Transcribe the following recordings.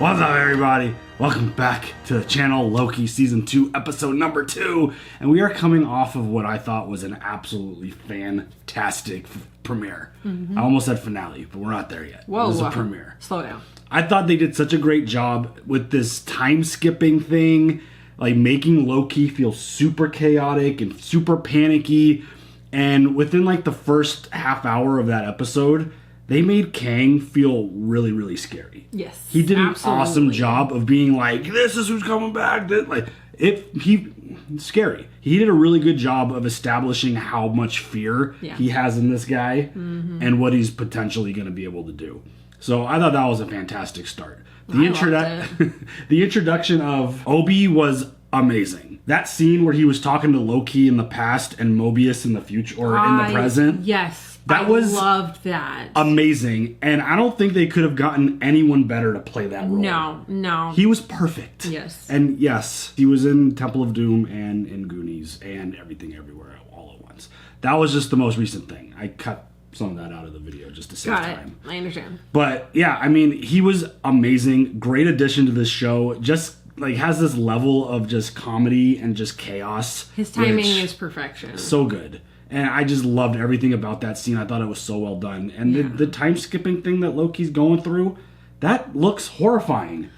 What's up, everybody? Welcome back to the channel, Loki Season 2, Episode number 2. And we are coming off of what I thought was an absolutely fantastic premiere. I almost said finale, but we're not there yet. Whoa, it was a premiere. Slow down. I thought they did such a great job with this time-skipping thing, like making Loki feel super chaotic and super panicky. And within like the first half hour of that episode, they made Kang feel really, really scary. Yes, he did an absolutely. awesome job of being like, "This is who's coming back." It's scary. He did a really good job of establishing how much fear he has in this guy and what he's potentially going to be able to do. So I thought that was a fantastic start. The introduction of Obi was amazing. That scene where he was talking to Loki in the past and Mobius in the future or in the present. Yes. I loved that. Amazing. And I don't think they could have gotten anyone better to play that role. No. He was perfect. Yes. And yes, he was in Temple of Doom and in Goonies and Everything Everywhere all at once. That was just the most recent thing. I cut some of that out of the video just to save time. I understand. But yeah, I mean, he was amazing. Great addition to this show. Just like has this level of just comedy and just chaos. His timing is perfection. So good. And I just loved everything about that scene. I thought it was so well done. And the time-skipping thing that Loki's going through, that looks horrifying.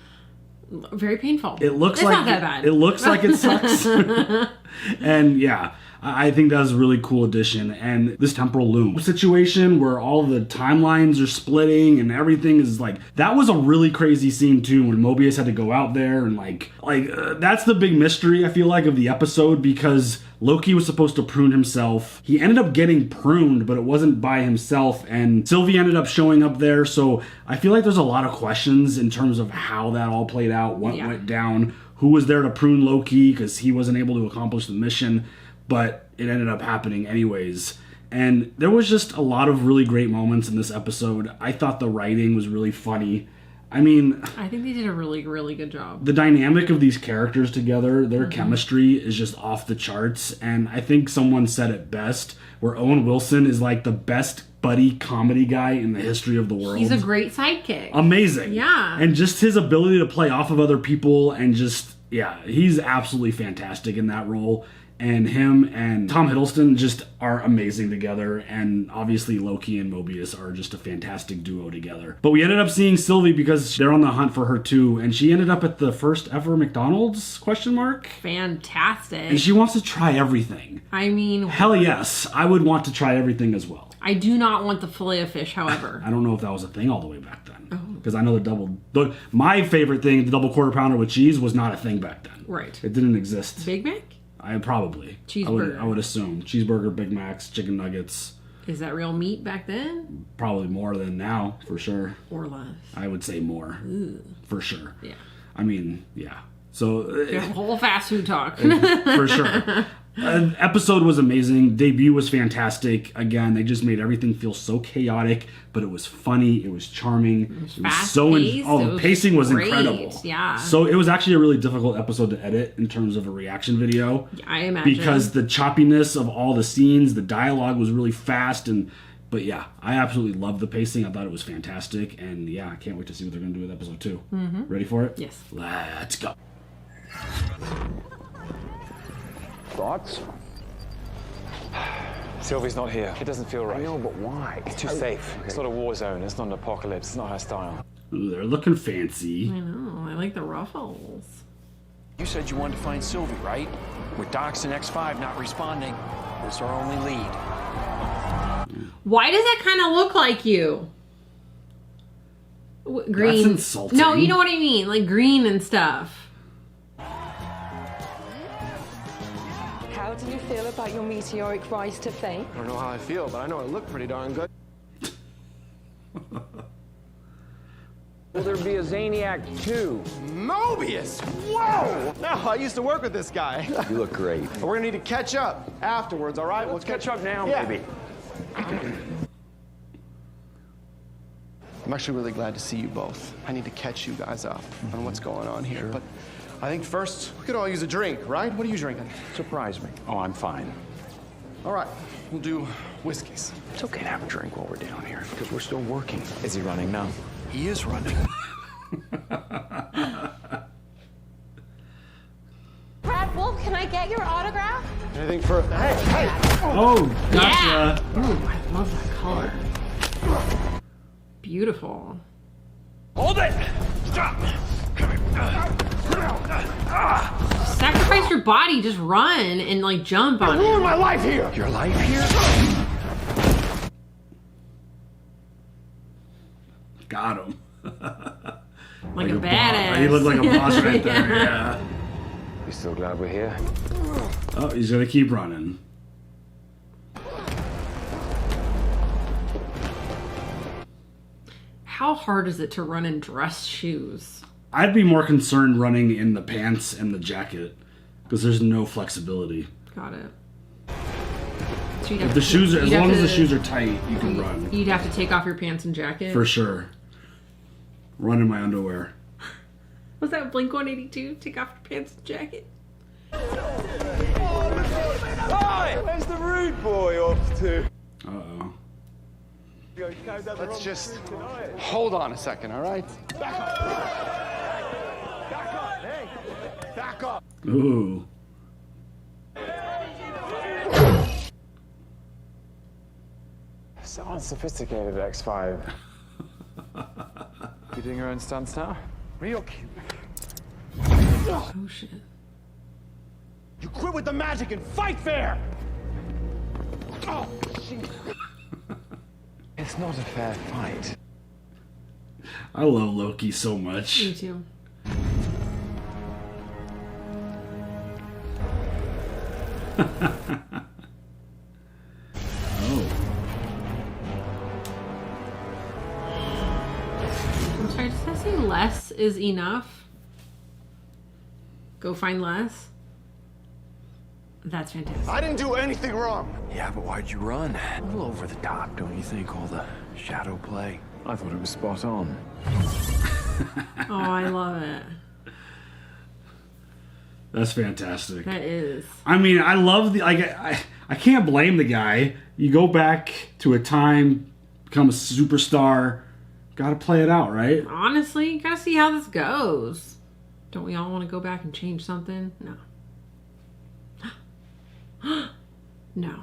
Very painful. It looks it's like not that bad. It looks like it sucks. And yeah, I think that was a really cool addition. And this temporal loom situation where all the timelines are splitting and everything is like, that was a really crazy scene too, when Mobius had to go out there and that's the big mystery, I feel like, of the episode, because Loki was supposed to prune himself. He ended up getting pruned, but it wasn't by himself, and Sylvie ended up showing up there. So I feel like there's a lot of questions in terms of how that all played out, what went down, who was there to prune Loki, because he wasn't able to accomplish the mission, but it ended up happening anyways. And there was just a lot of really great moments in this episode. I thought the writing was really funny. I mean, I think they did a really, really good job. The dynamic of these characters together, their chemistry is just off the charts. And I think someone said it best, where Owen Wilson is like the best buddy comedy guy in the history of the world. He's a great sidekick. Amazing. Yeah. And just his ability to play off of other people and just, he's absolutely fantastic in that role. And him and Tom Hiddleston just are amazing together. And obviously Loki and Mobius are just a fantastic duo together. But we ended up seeing Sylvie because they're on the hunt for her too. And she ended up at the first ever McDonald's, ? Fantastic. And she wants to try everything. I mean, hell yes. I would want to try everything as well. I do not want the fillet of fish, however. I don't know if that was a thing all the way back then. Because I know my favorite thing, the double quarter pounder with cheese, was not a thing back then. Right. It didn't exist. Big Mac? Probably. Cheeseburger. I would assume. Cheeseburger, Big Macs, chicken nuggets. Is that real meat back then? Probably more than now, for sure. Or less. I would say more. Ooh. For sure. Yeah. I mean, yeah. So whole fast food talk. For sure. Episode was amazing. Debut was fantastic. Again, they just made everything feel so chaotic, but it was funny. It was charming. It was the pacing was incredible. Yeah. So it was actually a really difficult episode to edit in terms of a reaction video. I imagine. Because the choppiness of all the scenes, the dialogue was really fast, but yeah, I absolutely loved the pacing. I thought it was fantastic, and yeah, I can't wait to see what they're going to do with episode 2. Ready for it? Yes. Let's go. Thoughts? Sylvie's not here. It doesn't feel right. I know, but why? It's too safe. Okay. It's not a war zone. It's not an apocalypse. It's not her style. Ooh, they're looking fancy. I know. I like the ruffles. You said you wanted to find Sylvie, right? With Docs and X5 not responding, this is our only lead. Why does that kind of look like you? Green. That's insulting. No, you know what I mean. Like green and stuff. How do you feel about your meteoric rise to fame? I don't know how I feel, but I know I look pretty darn good. Will there be a Zaniac 2? Mobius! Whoa! No, I used to work with this guy. You look great. We're gonna need to catch up afterwards, all right? Let's catch up now, maybe. I'm actually really glad to see you both. I need to catch you guys up on what's going on here. But I think first, we could all use a drink, right? What are you drinking? Surprise me. Oh, I'm fine. All right, we'll do whiskeys. It's okay to have a drink while we're down here, because we're still working. Is he running now? He is running. Brad Wolf, can I get your autograph? Anything for... Hey! Oh, gotcha. Yeah. Ooh, I love that color. Beautiful. Hold it! Stop! Sacrifice your body, just run and like jump on Ruin it. my life here! Your life here? Got him. Like a boss. badass. He looked like a boss right there. Yeah. You still glad we're here? Oh, he's gonna keep running. How hard is it to run in dress shoes? I'd be more concerned running in the pants and the jacket because there's no flexibility. Got it. So If the shoes are, as long as the shoes are tight, you can run You'd have to take off your pants and jacket. for sure. Run in my underwear. Was that Blink 182? Take off your pants and jacket. Where's the rude boy off to? Uh-oh. Let's just hold on a second, all right? Back up. Hey, back up. Ooh. So unsophisticated, X5. You doing your own stunts now? Real cute. Oh shit. You quit with the magic and fight fair! Oh, jeez. It's not a fair fight. I love Loki so much. Me too. Oh. I'm sorry, does that say less is enough? Go find less? That's fantastic. I didn't do anything wrong. Yeah, but why'd you run? A little over the top, don't you think? All the shadow play. I thought it was spot on. Oh, I love it. That's fantastic. That is. I mean, I love the I can't blame the guy. You go back to a time, become a superstar, gotta play it out, right? Honestly, you gotta see how this goes. Don't we all want to go back and change something? No. No.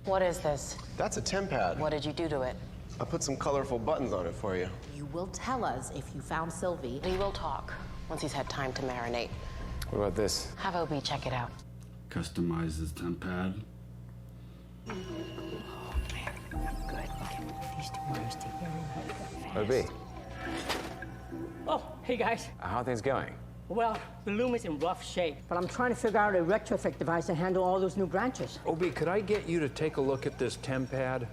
What is this? That's a temp pad. What did you do to it? I put some colorful buttons on it for you. You will tell us if you found Sylvie. We will talk once he's had time to marinate. What about this? Have OB check it out. Customize his temp pad. Oh, man. Good. Okay. These two words together. OB, Oh, hey guys. how are things going? Well, the loom is in rough shape, but I'm trying to figure out a retrofit device to handle all those new branches. OB, could I get you to take a look at this temp pad?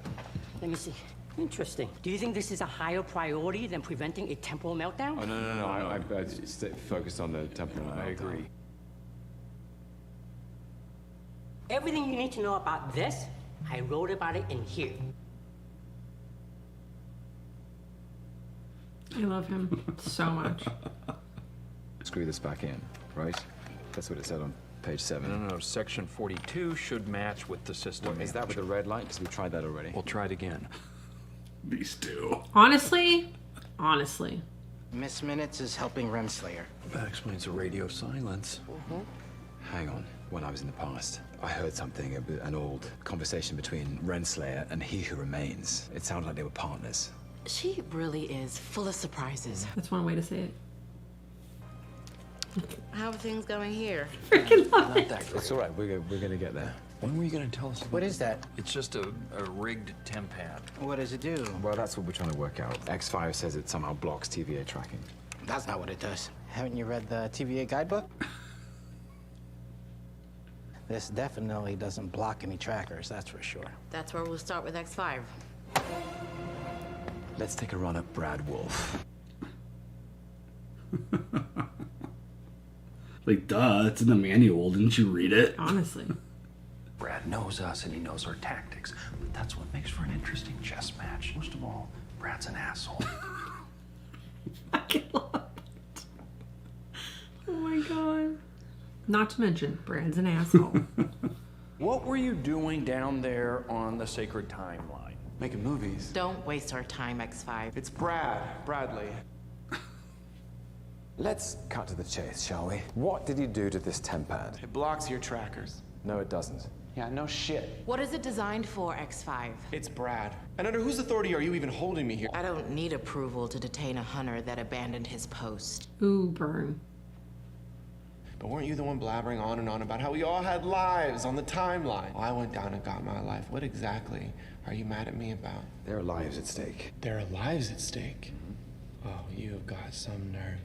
Let me see. Interesting. Do you think this is a higher priority than preventing a temporal meltdown? Oh, no. I focused on the temporal. I agree. Everything you need to know about this, I wrote about it in here. I love him so much. Screw this back in, right? That's what it said on page 7. No. Section 42 should match with the system. Is that with the red light? Because we tried that already. We'll try it again. These two. Honestly. Miss Minutes is helping Renslayer. That explains the radio silence. Hang on. When I was in the past, I heard something, an old conversation between Renslayer and He Who Remains. It sounded like they were partners. She really is full of surprises. That's one way to say it. How are things going here? Freaking love it. It's all right. We're going to get there. When were you going to tell us? What is that? It's just a rigged temp pad. What does it do? Well, that's what we're trying to work out. X5 says it somehow blocks TVA tracking. That's not what it does. Haven't you read the TVA guidebook? This definitely doesn't block any trackers, that's for sure. That's where we'll start with X5. Let's take a run at Brad Wolf. Like, duh, it's in the manual. Didn't you read it? Honestly. Brad knows us and he knows our tactics, but that's what makes for an interesting chess match. Most of all, Brad's an asshole. I love it. Oh my god. Not to mention, Brad's an asshole. What were you doing down there on the sacred timeline? Making movies. Don't waste our time, X5. It's Bradley. Let's cut to the chase, shall we? What did you do to this tempad? It blocks your trackers. No, it doesn't. Yeah, no shit. What is it designed for, X5? It's Brad. And under whose authority are you even holding me here? I don't need approval to detain a hunter that abandoned his post. Ooh, burn. But weren't you the one blabbering on and on about how we all had lives on the timeline? Well, I went down and got my life. What exactly are you mad at me about? There are lives at stake. There are lives at stake? Oh, you have got some nerve.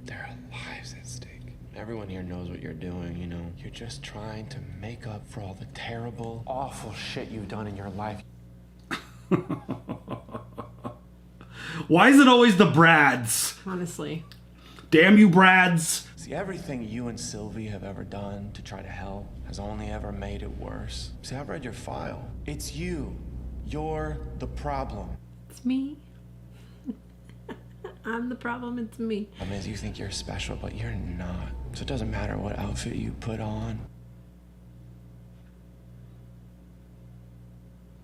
There are lives at stake. Everyone here knows what you're doing, you know. You're just trying to make up for all the terrible, awful shit you've done in your life. Why is it always the Brads? Honestly. Damn you, Brads. See, everything you and Sylvie have ever done to try to help has only ever made it worse. See, I've read your file. It's you. You're the problem. It's me. I'm the problem, it's me. I mean, you think you're special, but you're not. So it doesn't matter what outfit you put on.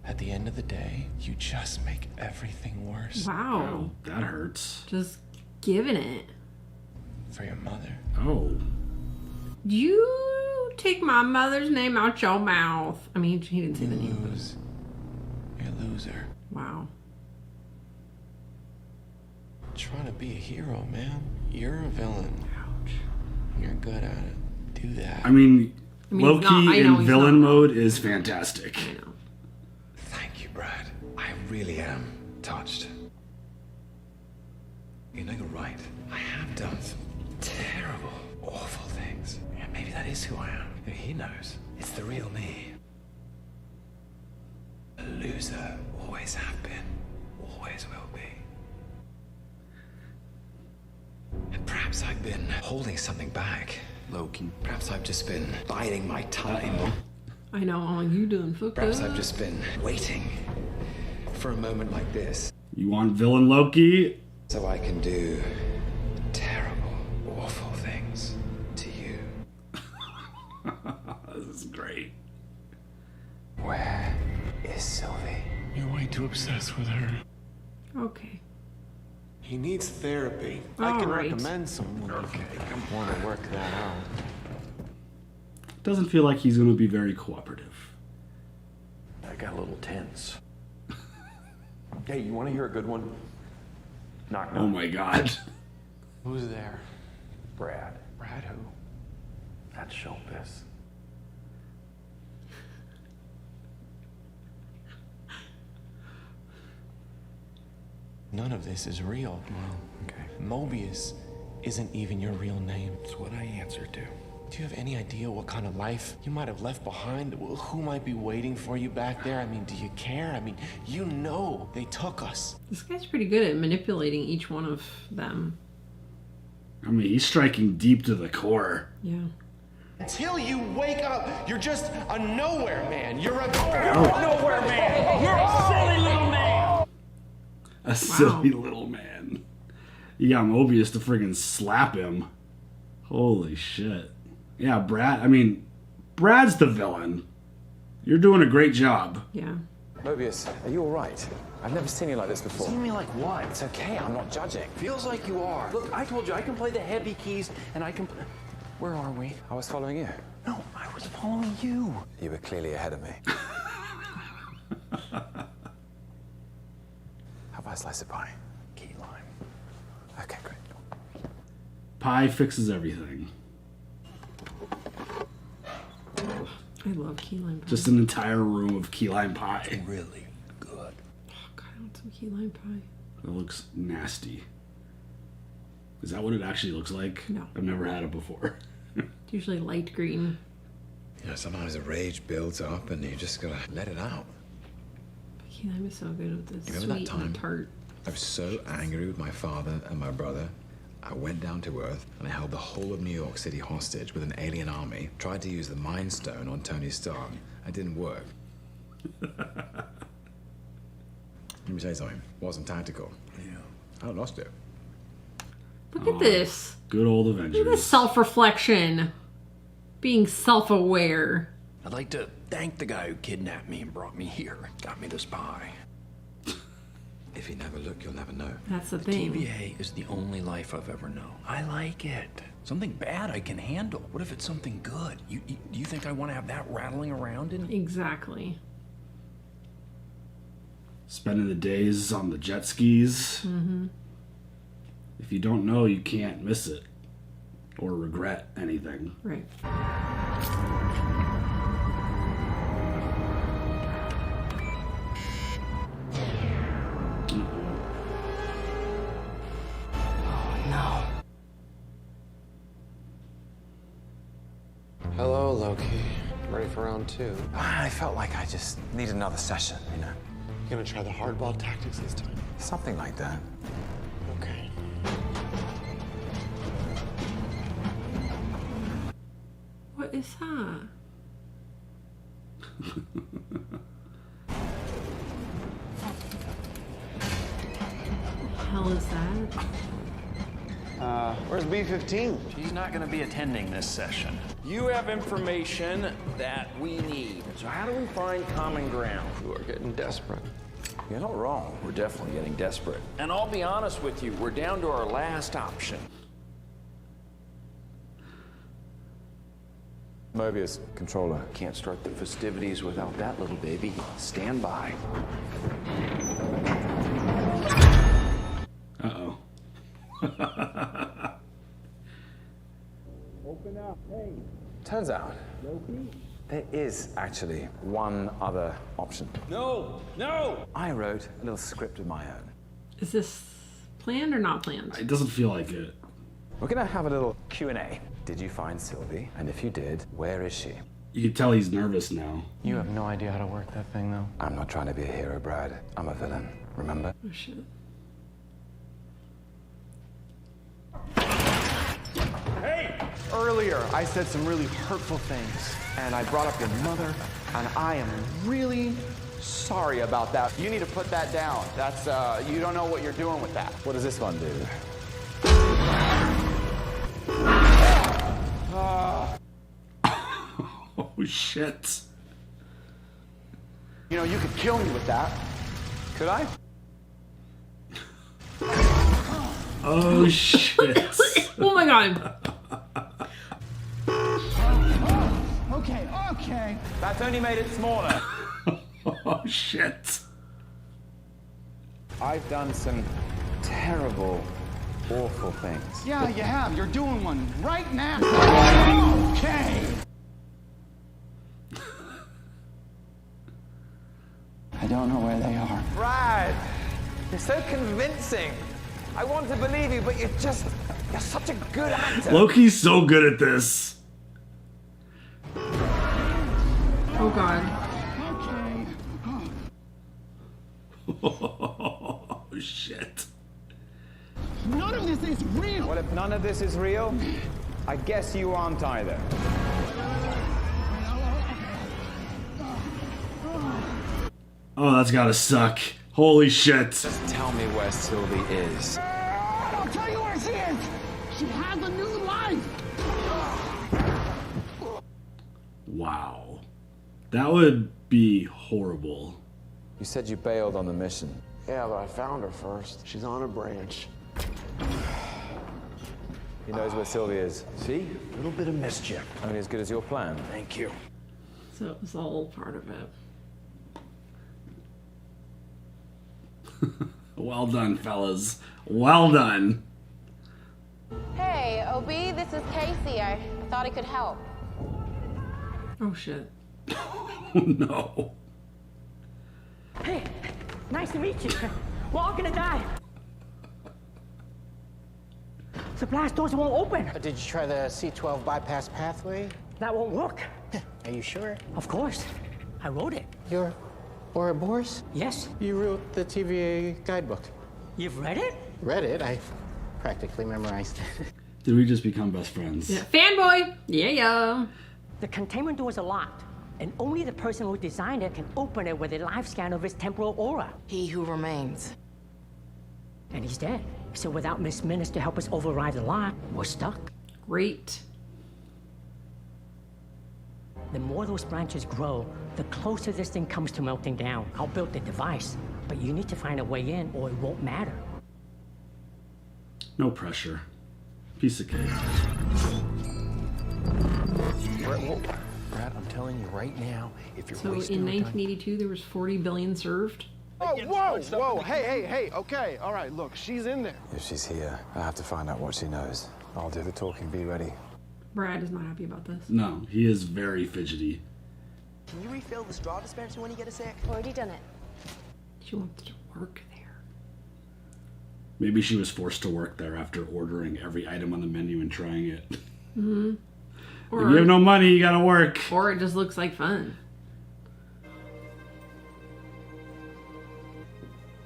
At the end of the day, you just make everything worse. Wow. That hurts. Just giving it. For your mother. Oh. You take my mother's name out your mouth. I mean, he didn't say the name. Lose. You're a loser. Wow. Trying to be a hero, man. You're a villain. Ouch. You're good at it. Do that. I mean he's not- Loki I know in he's villain not. mode is fantastic. I know. Thank you, Brad. I really am touched. You know, you're right. I have done some terrible, awful things. Yeah, maybe that is who I am. He knows. It's the real me. A loser. Always have been. Always will be. And perhaps I've been holding something back, Loki. Perhaps I've just been biding my time. I know all you doing fucked Perhaps up. I've just been waiting for a moment like this. You want villain Loki? So I can do terrible, awful things to you. This is great. Where is Sylvie? You're way too obsessed with her. Okay. He needs therapy. All I can right. recommend someone if you want to work that out. Doesn't feel like he's going to be very cooperative. I got a little tense. Hey, you want to hear a good one? Knock, knock. Oh my god. Who's there? Brad. Brad who? That's showbiz. None of this is real. Well, okay. Mobius isn't even your real name. It's what I answer to. Do you have any idea what kind of life you might have left behind? Who might be waiting for you back there? I mean, do you care? I mean, you know they took us. This guy's pretty good at manipulating each one of them. I mean, he's striking deep to the core. Yeah. Until you wake up, you're just a nowhere man. You're a Nowhere man! You're a silly little man! A silly little man. You got Mobius to friggin' slap him. Holy shit. Yeah, Brad. I mean, Brad's the villain. You're doing a great job. Yeah. Mobius, are you all right? I've never seen you like this before. See me like what? It's okay, I'm not judging. Feels like you are. Look, I told you I can play the heavy keys and I can. Where are we? I was following you. No, I was following you. You were clearly ahead of me. How about a slice of pie? Key lime. Okay, great. Pie fixes everything. I love key lime pie. Just an entire room of key lime pie. Really good. Oh god, I want some key lime pie. It looks nasty. Is that what it actually looks like? No. I've never had it before. It's usually light green. You know, sometimes the rage builds up and you just gotta let it out. But key lime is so good with this Remember that sweet time? and tart. I was so angry with my father and my brother. I went down to Earth and I held the whole of New York City hostage with an alien army. Tried to use the Mind Stone on Tony Stark. It didn't work. Let me tell you something. It wasn't tactical. Yeah. I lost it. Look at this. Good old Look at this Avengers. self-reflection. Being self-aware. I'd like to thank the guy who kidnapped me and brought me here. Got me this pie. If you never look, you'll never know. That's the thing. TVA is the only life I've ever known. I like it. Something bad I can handle. What if it's something good? You think I want to have that rattling around in me? Exactly. Spending the days on the jet skis. Mm-hmm. If you don't know, you can't miss it or regret anything. Right. No. Hello, Loki. Ready for round 2? I felt like I just needed another session, you know. You gonna try the hardball tactics this time? Something like that. Okay. What is that? What the hell is that? Where's B-15? She's not going to be attending this session. You have information that we need. So how do we find common ground? You are getting desperate. You're not wrong. We're definitely getting desperate. And I'll be honest with you, we're down to our last option. Mobius, controller. Can't start the festivities without that little baby. Stand by. Uh-oh. Open up, hey. Turns out, Loki? there is actually one other option. No! No! I wrote a little script of my own. Is this planned or not planned? It doesn't feel like it. We're gonna have a little Q&A. Did you find Sylvie? And if you did, where is she? You can tell he's nervous now. You have no idea how to work that thing, though. I'm not trying to be a hero, Brad. I'm a villain. Remember? Oh, shit. Hey! Earlier, I said some really hurtful things, and I brought up your mother, and I am really sorry about that. You need to put that down. That's, you don't know what you're doing with that. What does this one do? Oh, shit. You know, you could kill me with that. Could I? Oh, shit. Oh, my God. Okay, okay. That's only made it smaller. Oh, shit. I've done some terrible, awful things. Yeah, you have. You're doing one right now. Okay. I don't know where they are. Brad, you're so convincing. I want to believe you, but you're such a good actor. Loki's so good at this. Oh, God. Oh, shit. None of this is real. Well, if none of this is real, I guess you aren't either. Oh, that's gotta suck. Holy shit. Just tell me where Sylvie is. I'll tell you where she is. She has a new life. Wow. That would be horrible. You said you bailed on the mission. Yeah, but I found her first. She's on a branch. He knows where Sylvie is. See? A little bit of mischief. Only as good as your plan. Thank you. So it was all part of it. Well done, fellas. Well done. Hey, OB, this is Casey. I thought I could help. Oh, shit. Oh, no. Hey, nice to meet you. We're all gonna die. The blast doors won't open. Did you try the C-12 bypass pathway? That won't work. Are you sure? Of course. I wrote it. You're Ouroboros? Yes. You wrote the TVA guidebook. You've read it? Read it. I practically memorized it. Did we just become best friends? Yeah. Fanboy! Yeah. The containment doors are locked, and only the person who designed it can open it with a live scan of his temporal aura. He who remains. And he's dead. So without Miss Minutes to help us override the lock, we're stuck. Great. The more those branches grow, the closer this thing comes to melting down. I'll build the device, But you need to find a way in or it won't matter. No pressure. Piece of cake. Brad, I'm telling you right now, if you're So wasting in your time... 1982, there was 40 billion served. Oh, whoa! Hey, okay, all right, look, she's in there. If she's here, I have to find out what she knows. I'll do the talking, be ready. Brad is not happy about this. No, he is very fidgety. Can you refill the straw dispenser when you get a sec? Already done it. She wants to work there. Maybe she was forced to work there after ordering every item on the menu and trying it. Mm-hmm. If you have no money, you gotta work. Or it just looks like fun.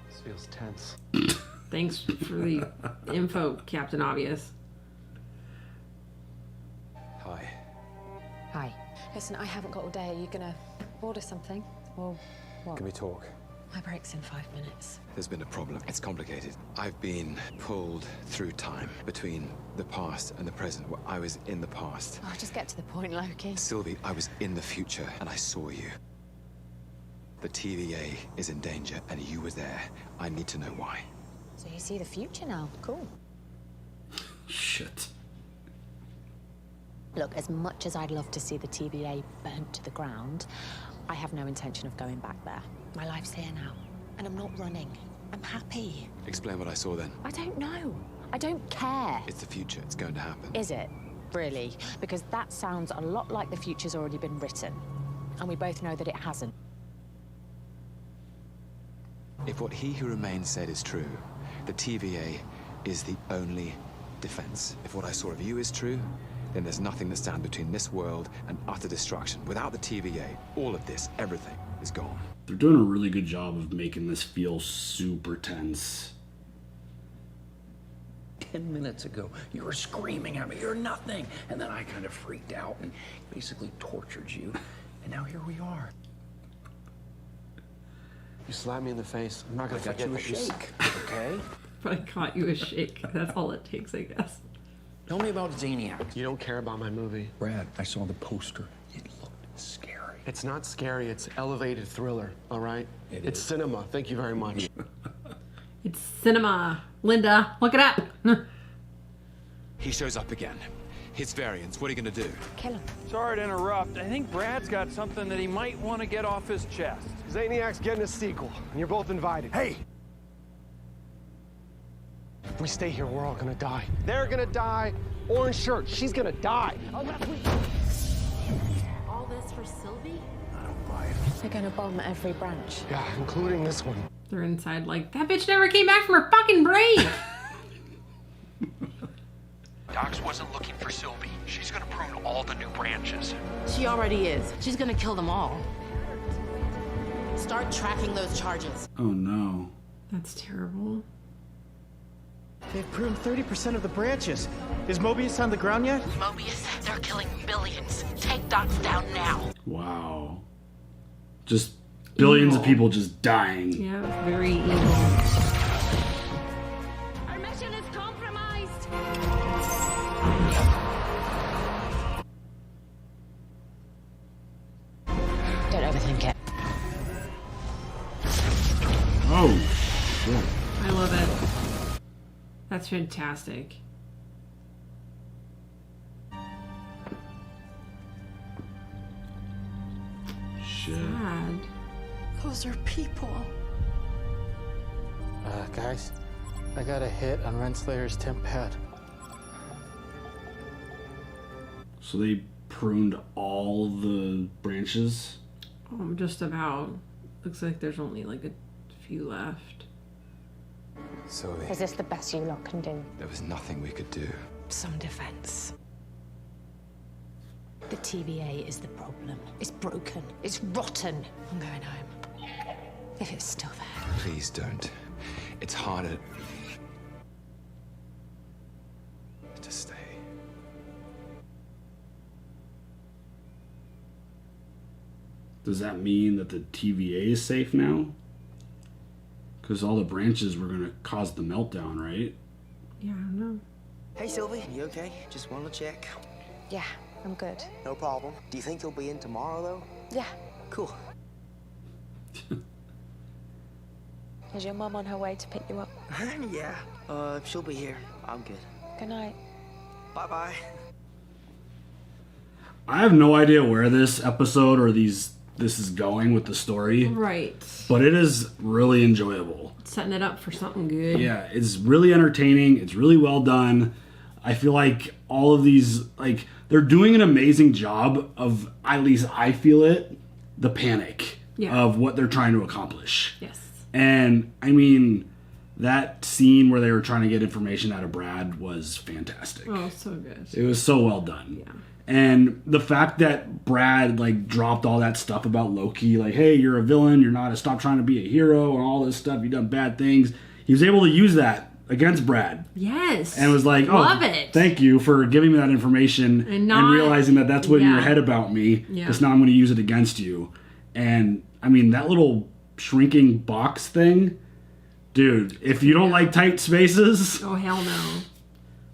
This feels tense. Thanks for the info, Captain Obvious. Hi. Hi. Listen, I haven't got all day. Are you gonna order something? Or what? Can we talk? My break's in 5 minutes. There's been a problem. It's complicated. I've been pulled through time between the past and the present. Well, I was in the past. Oh, just get to the point, Loki. Sylvie, I was in the future and I saw you. The TVA is in danger and you were there. I need to know why. So you see the future now. Cool. Shit. Look, as much as I'd love to see the TVA burnt to the ground, I have no intention of going back there. My life's here now, and I'm not running. I'm happy. Explain what I saw then. I don't know. I don't care. It's the future. It's going to happen. Is it? Really? Because that sounds a lot like the future's already been written. And we both know that it hasn't. If what He Who Remains said is true, the TVA is the only defense. If what I saw of you is true, then there's nothing that stands between this world and utter destruction. Without the TVA, all of this, everything, is gone. They're doing a really good job of making this feel super tense. 10 minutes ago, you were screaming at me, you're nothing. And then I kind of freaked out and basically tortured you. And now here we are. You slapped me in the face. I'm not gonna I got forget you a that you shake, okay? But I caught you a shake. That's all it takes, I guess. Tell me about Zaniac. You don't care about my movie. Brad, I saw the poster. It looked scary. It's not scary, it's elevated thriller, all right? It's cinema. Thank you very much. It's cinema. Linda, look it up. He shows up again. His variants, what are you gonna do? Kill him. Sorry to interrupt. I think Brad's got something that he might want to get off his chest. Zaniac's getting a sequel, and you're both invited. Hey! If we stay here, we're all gonna die. They're gonna die. Orange shirt, she's gonna die. All this for Sylvie? They're gonna bomb every branch. Yeah, including this one. They're inside like, that bitch never came back from her fucking break. Docs wasn't looking for Sylvie. She's gonna prune all the new branches. She already is. She's gonna kill them all. Start tracking those charges. Oh no. That's terrible. They've pruned 30% of the branches. Is Mobius on the ground yet? Mobius, they're killing billions. Take Docs down now. Wow. Just billions of people just dying. Yeah, it was very evil. Our mission is compromised. Don't overthink it. Oh, shit. I love it. That's fantastic. Shit. Sad. Those are people. Guys, I got a hit on Renslayer's temp pad. So they pruned all the branches? Just about. Looks like there's only like a few left. Sylvie, Is this the best you lot can do? there was nothing we could do. Some defense. The TVA is the problem. It's broken. It's rotten. I'm going home. If it's still there. Please don't. It's harder to stay. Does that mean that the TVA is safe now? Because all the branches were going to cause the meltdown, right? Yeah, I don't know. Hey, Sylvie, you okay? Just wanted to check. Yeah, I'm good. No problem. Do you think you'll be in tomorrow, though? Yeah. Cool. Is your mum on her way to pick you up? Yeah, she'll be here. I'm good. Good night. Bye-bye. I have no idea where this episode or this is going with the story. Right. But it is really enjoyable. Setting it up for something good. Yeah, it's really entertaining. It's really well done. I feel like all of these, like, they're doing an amazing job of, at least I feel it, the panic of what they're trying to accomplish. Yes. And, I mean, that scene where they were trying to get information out of Brad was fantastic. Oh, so good. It was so well done. Yeah. And the fact that Brad, like, dropped all that stuff about Loki, like, hey, you're a villain, stop trying to be a hero, and all this stuff, you've done bad things. He was able to use that against Brad. Yes. And was like, love it. Thank you for giving me that information and realizing that that's what in your head about me, because now I'm going to use it against you. And, I mean, that little shrinking box thing, dude, if you don't like tight spaces... Oh, hell no.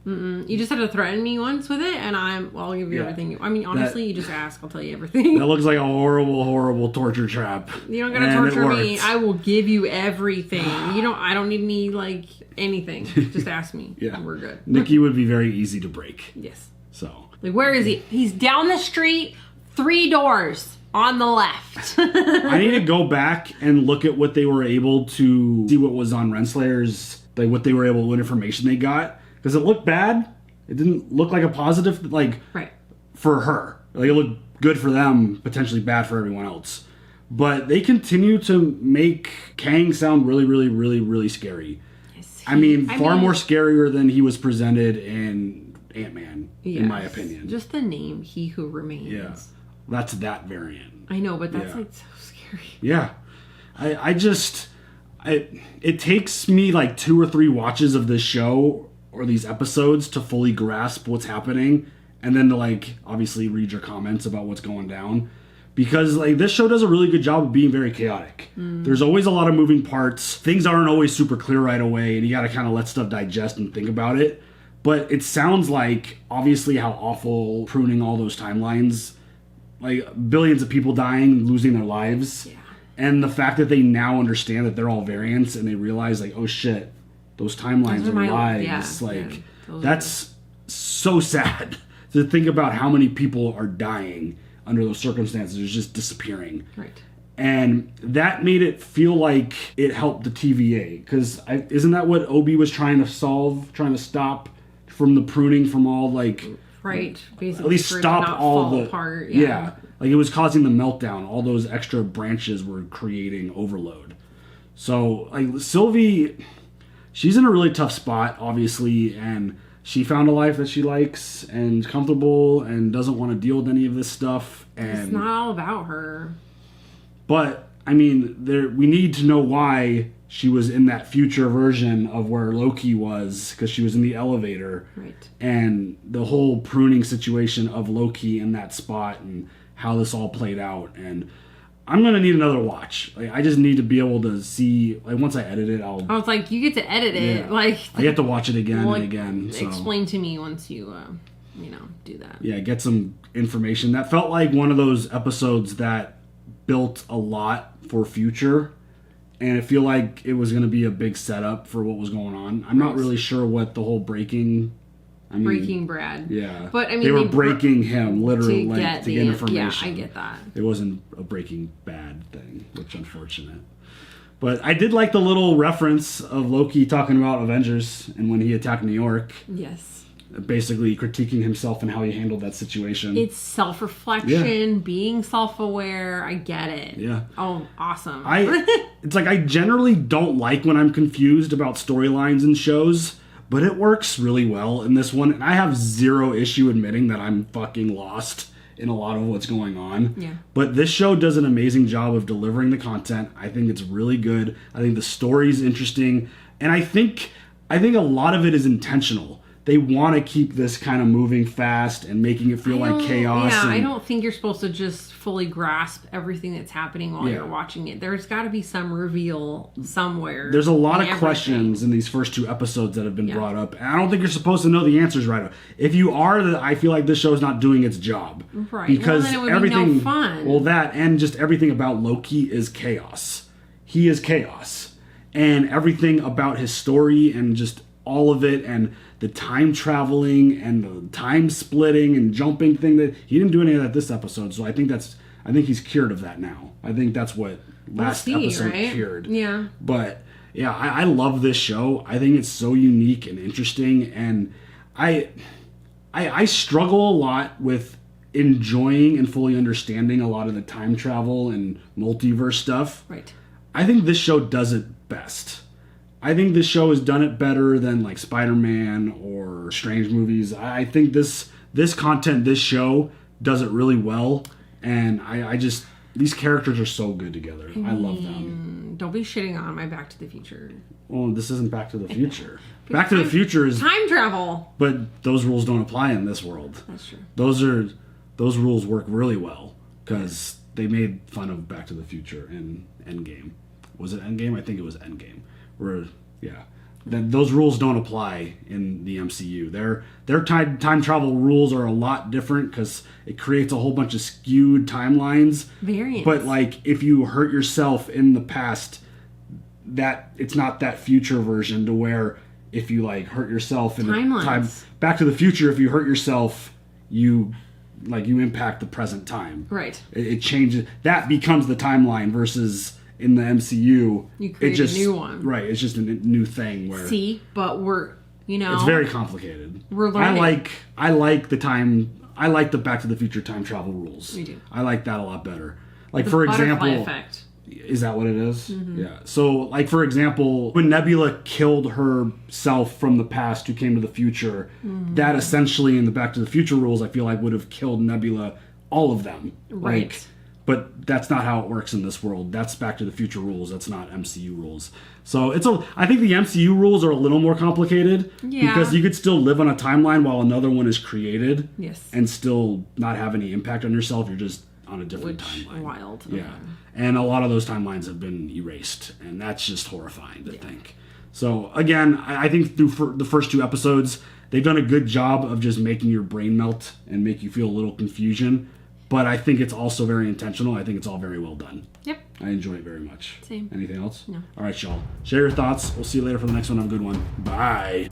Mm-mm. You just had to threaten me once with it, and I'll give you everything. I mean, honestly, you just ask, I'll tell you everything. That looks like a horrible, horrible torture trap. You don't gotta torture me. I will give you everything. I don't need any, like, anything. Just ask me. Yeah. And we're good. Nikki would be very easy to break. Yes. So. Like, where is he? He's down the street, 3 doors on the left. I need to go back and look at what they were able to see, what was on Renslayer's, like, what they were able, what information they got. Because it looked bad. It didn't look like a positive, like, for her. Like, it looked good for them, potentially bad for everyone else. But they continue to make Kang sound really, really, really, really scary. Yes, I mean, far more scarier than he was presented in Ant-Man, in my opinion. Just the name, He Who Remains. Yeah. That's that variant. I know, but that's, like, so scary. Yeah. It takes me, like, 2 or 3 watches of this show or these episodes to fully grasp what's happening, and then to, like, obviously read your comments about what's going down, because, like, this show does a really good job of being very chaotic. There's always a lot of moving parts. Things aren't always super clear right away, and you gotta kind of let stuff digest and think about it. But it sounds like, obviously, how awful pruning all those timelines, like, billions of people dying, losing their lives, and the fact that they now understand that they're all variants, and they realize, like, oh shit, those timelines are lives. That's so sad to think about how many people are dying under those circumstances. It's just disappearing. Right. And that made it feel like it helped the TVA. Because isn't that what Obi was trying to stop from the pruning from all, like... Right. Basically, at least stop all the... apart. Yeah. Like, it was causing the meltdown. All those extra branches were creating overload. So, like, Sylvie... She's in a really tough spot, obviously, and she found a life that she likes and comfortable and doesn't want to deal with any of this stuff. And it's not all about her. But, I mean, we need to know why she was in that future version of where Loki was, because she was in the elevator. Right. And the whole pruning situation of Loki in that spot and how this all played out. And I'm going to need another watch. Like, I just need to be able to see, like, once I edit it, I was like, you get to edit it. Yeah. Like, I get to watch it again and again. So. Explain to me once you, do that. Yeah, get some information. That felt like one of those episodes that built a lot for future. And I feel like it was going to be a big setup for what was going on. I'm not really sure what the whole breaking Brad. Yeah. But I mean, they were breaking him literally to get information. Yeah, I get that. It wasn't a Breaking Bad thing, which unfortunate. But I did like the little reference of Loki talking about Avengers and when he attacked New York. Yes. Basically critiquing himself and how he handled that situation. It's self-reflection, being self-aware. I get it. Yeah. Oh, awesome. It's like I generally don't like when I'm confused about storylines in shows, but it works really well in this one. And I have zero issue admitting that I'm fucking lost in a lot of what's going on. Yeah. But this show does an amazing job of delivering the content. I think it's really good. I think the story's interesting. And I think a lot of it is intentional. They want to keep this kind of moving fast and making it feel like chaos. Yeah, I don't think you're supposed to just fully grasp everything that's happening while you're watching it. There's got to be some reveal somewhere. There's a lot of questions in these first 2 episodes that have been brought up. And I don't think you're supposed to know the answers right away. If you are, I feel like this show is not doing its job. Right. Because then it would everything, be no fun. Well, that and just everything about Loki is chaos. He is chaos. and everything about his story and just all of it, and the time traveling and the time splitting and jumping thing, that he didn't do any of that this episode. So I think he's cured of that now. I think that's what last episode cured. Yeah. But yeah, I love this show. I think it's so unique and interesting, and I struggle a lot with enjoying and fully understanding a lot of the time travel and multiverse stuff. Right. I think this show does it best. I think this show has done it better than like Spider-Man or Strange movies. I think this content, this show does it really well, and I just, these characters are so good together. I love them. Don't be shitting on my Back to the Future. Well, this isn't Back to the Future. Back to the Future is time travel. But those rules don't apply in this world. That's true. Those rules work really well because they made fun of Back to the Future in Endgame. Was it Endgame? I think it was Endgame. Where, yeah, those rules don't apply in the MCU. Their time travel rules are a lot different because it creates a whole bunch of skewed timelines. Variants. But like, if you hurt yourself in the past, that it's not that future version to where if you like hurt yourself in time, Back to the Future, if you hurt yourself, you impact the present time. Right. It changes. That becomes the timeline versus in the MCU. You create a new one. Right. It's just a new thing where. But we're, it's very complicated. We're learning. I like the Back to the Future time travel rules. Me too. I like that a lot better. Like, the for butterfly example. effect. Is that what it is? Mm-hmm. Yeah. So, like, for example, when Nebula killed herself from the past who came to the future, that essentially in the Back to the Future rules, I feel like would have killed Nebula, all of them. Right. But that's not how it works in this world. That's Back to the Future rules. That's not MCU rules. So I think the MCU rules are a little more complicated. Yeah. Because you could still live on a timeline while another one is created. Yes. And still not have any impact on yourself. You're just on a different timeline. Wild. Yeah. Okay. And a lot of those timelines have been erased. And that's just horrifying to think. So again, I think through the first 2 episodes, they've done a good job of just making your brain melt and make you feel a little confusion. But I think it's also very intentional. I think it's all very well done. Yep. I enjoy it very much. Same. Anything else? No. All right, y'all. Share your thoughts. We'll see you later for the next one. Have a good one. Bye.